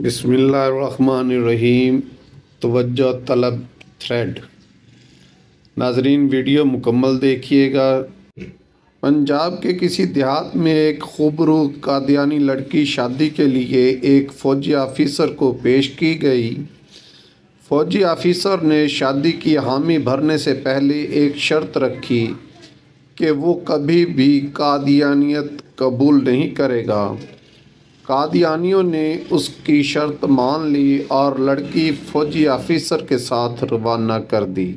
بسم اللہ الرحمن الرحیم۔ توجہ طلب تھریڈ۔ ناظرین ویڈیو مکمل دیکھیے گا۔ پنجاب کے کسی دیہات میں ایک خوبرو قادیانی لڑکی شادی کے لیے ایک فوجی آفیسر کو پیش کی گئی۔ فوجی آفیسر نے شادی کی حامی بھرنے سے پہلے ایک شرط رکھی کہ وہ کبھی بھی قادیانیت قبول نہیں کرے گا۔ قادیانیوں نے اس کی شرط مان لی اور لڑکی فوجی آفیسر کے ساتھ روانہ کر دی۔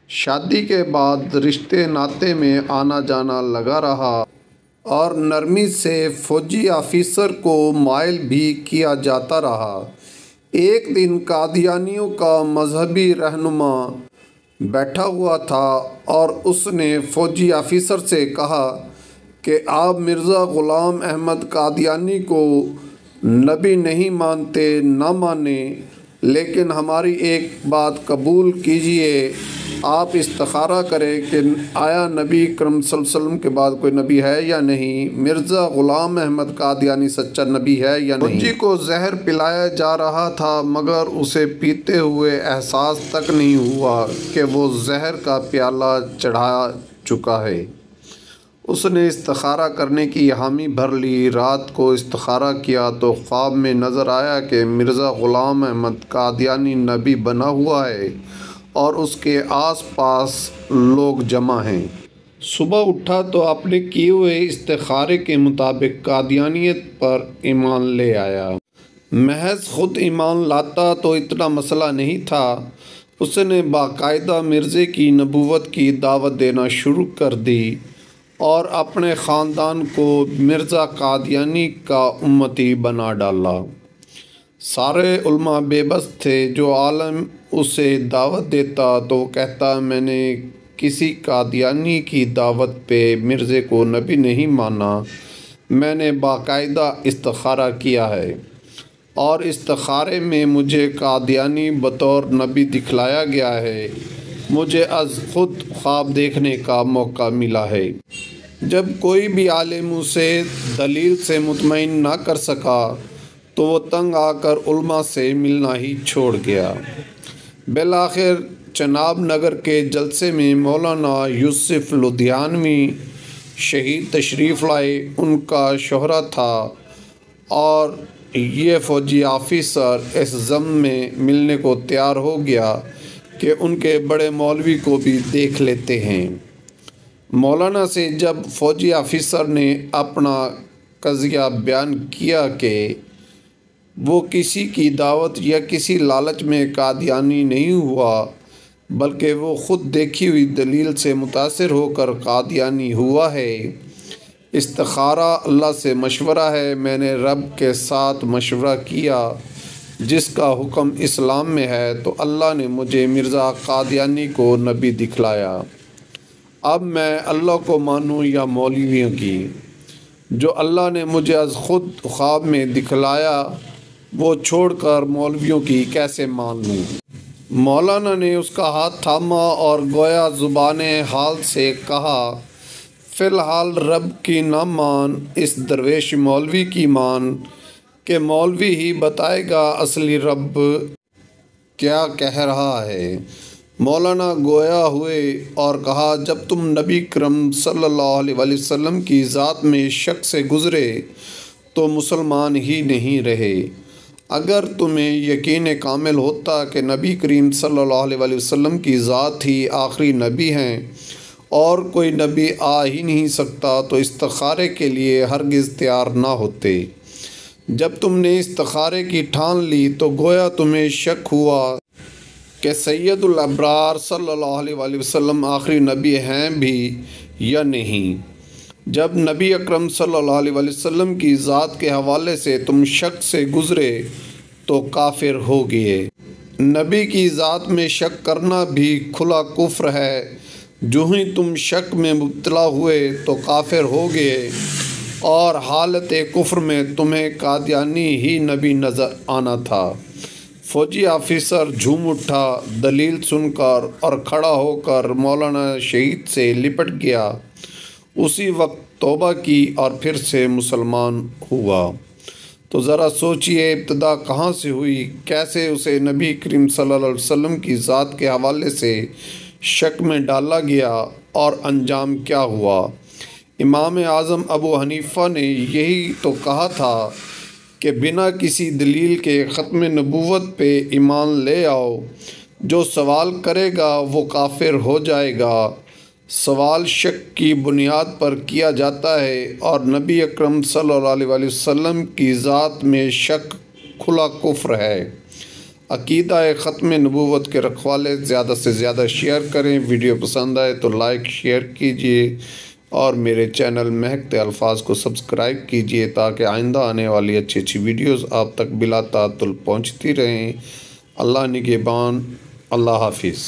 شادی کے بعد رشتے ناطے میں آنا جانا لگا رہا اور نرمی سے فوجی آفیسر کو مائل بھی کیا جاتا رہا۔ ایک دن قادیانیوں کا مذہبی رہنما بیٹھا ہوا تھا اور اس نے فوجی آفیسر سے کہا کہ آپ مرزا غلام احمد قادیانی کو نبی نہیں مانتے، نہ مانیں، لیکن ہماری ایک بات قبول کیجئے۔ آپ استخارہ کریں کہ آیا نبی کرم صلی اللہ علیہ وسلم کے بعد کوئی نبی ہے یا نہیں، مرزا غلام احمد قادیانی سچا نبی ہے یا نہیں۔ فوجی کو زہر پلایا جا رہا تھا مگر اسے پیتے ہوئے احساس تک نہیں ہوا کہ وہ زہر کا پیالہ چڑھا چکا ہے۔ اس نے استخارہ کرنے کی حامی بھر لی۔ رات کو استخارہ کیا تو خواب میں نظر آیا کہ مرزا غلام احمد قادیانی نبی بنا ہوا ہے اور اس کے آس پاس لوگ جمع ہیں۔ صبح اٹھا تو اپنے کیے ہوئے استخارے کے مطابق قادیانیت پر ایمان لے آیا۔ محض خود ایمان لاتا تو اتنا مسئلہ نہیں تھا، اس نے باقاعدہ مرزے کی نبوت کی دعوت دینا شروع کر دی اور اپنے خاندان کو مرزا قادیانی کا امتی بنا ڈالا۔ سارے علماء بے بس تھے۔ جو عالم اسے دعوت دیتا تو وہ کہتا میں نے کسی قادیانی کی دعوت پہ مرزے کو نبی نہیں مانا، میں نے باقاعدہ استخارہ کیا ہے اور استخارے میں مجھے قادیانی بطور نبی دکھلایا گیا ہے، مجھے از خود خواب دیکھنے کا موقع ملا ہے۔ جب کوئی بھی عالم اسے دلیل سے مطمئن نہ کر سکا تو وہ تنگ آ کر علماء سے ملنا ہی چھوڑ گیا۔ بالآخر چناب نگر کے جلسے میں مولانا یوسف لدھیانوی شہید تشریف لائے۔ ان کا شوہرہ تھا اور یہ فوجی آفیسر اس ضمن میں ملنے کو تیار ہو گیا کہ ان کے بڑے مولوی کو بھی دیکھ لیتے ہیں۔ مولانا سے جب فوجی آفیسر نے اپنا قضیہ بیان کیا کہ وہ کسی کی دعوت یا کسی لالچ میں قادیانی نہیں ہوا بلکہ وہ خود دیکھی ہوئی دلیل سے متاثر ہو کر قادیانی ہوا ہے، استخارہ اللہ سے مشورہ ہے، میں نے رب کے ساتھ مشورہ کیا جس کا حکم اسلام میں ہے تو اللہ نے مجھے مرزا قادیانی کو نبی دکھلایا۔ اب میں اللہ کو مانوں یا مولویوں کی؟ جو اللہ نے مجھے از خود خواب میں دکھلایا وہ چھوڑ کر مولویوں کی کیسے مان لوں؟ مولانا نے اس کا ہاتھ تھاما اور گویا زبان حال سے کہا فی الحال رب کی نہ مان، اس درویش مولوی کی مان کہ مولوی ہی بتائے گا اصلی رب کیا کہہ رہا ہے۔ مولانا گویا ہوئے اور کہا جب تم نبی کرم صلی اللہ علیہ وسلم کی ذات میں شک سے گزرے تو مسلمان ہی نہیں رہے۔ اگر تمہیں یقین کامل ہوتا کہ نبی کریم صلی اللہ علیہ وسلم کی ذات ہی آخری نبی ہیں اور کوئی نبی آ ہی نہیں سکتا تو استخارے کے لیے ہرگز تیار نہ ہوتے۔ جب تم نے استخارے کی ٹھان لی تو گویا تمہیں شک ہوا کہ سید الابرار صلی اللہ علیہ وسلم آخری نبی ہیں بھی یا نہیں۔ جب نبی اکرم صلی اللہ علیہ وسلم کی ذات کے حوالے سے تم شک سے گزرے تو کافر ہو گئے۔ نبی کی ذات میں شک کرنا بھی کھلا کفر ہے۔ جو ہی تم شک میں مبتلا ہوئے تو کافر ہو گئے اور حالت کفر میں تمہیں قادیانی ہی نبی نظر آنا تھا۔ فوجی آفیسر جھوم اٹھا دلیل سن کر اور کھڑا ہو کر مولانا شہید سے لپٹ گیا۔ اسی وقت توبہ کی اور پھر سے مسلمان ہوا۔ تو ذرا سوچئے ابتدا کہاں سے ہوئی، کیسے اسے نبی کریم صلی اللہ علیہ وسلم کی ذات کے حوالے سے شک میں ڈالا گیا اور انجام کیا ہوا۔ امام اعظم ابو حنیفہ نے یہی تو کہا تھا کہ بنا کسی دلیل کے ختم نبوت پہ ایمان لے آؤ، جو سوال کرے گا وہ کافر ہو جائے گا۔ سوال شک کی بنیاد پر کیا جاتا ہے اور نبی اکرم صلی اللہ علیہ وسلم کی ذات میں شک کھلا کفر ہے۔ عقیدہ ختم نبوت کے رکھوالے زیادہ سے زیادہ شیئر کریں، ویڈیو پسند آئے تو لائک شیئر کیجئے اور میرے چینل مہکتے الفاظ کو سبسکرائب کیجئے تاکہ آئندہ آنے والی اچھی اچھی ویڈیوز آپ تک بلا تعطل پہنچتی رہیں۔ اللہ نگہبان، اللہ حافظ۔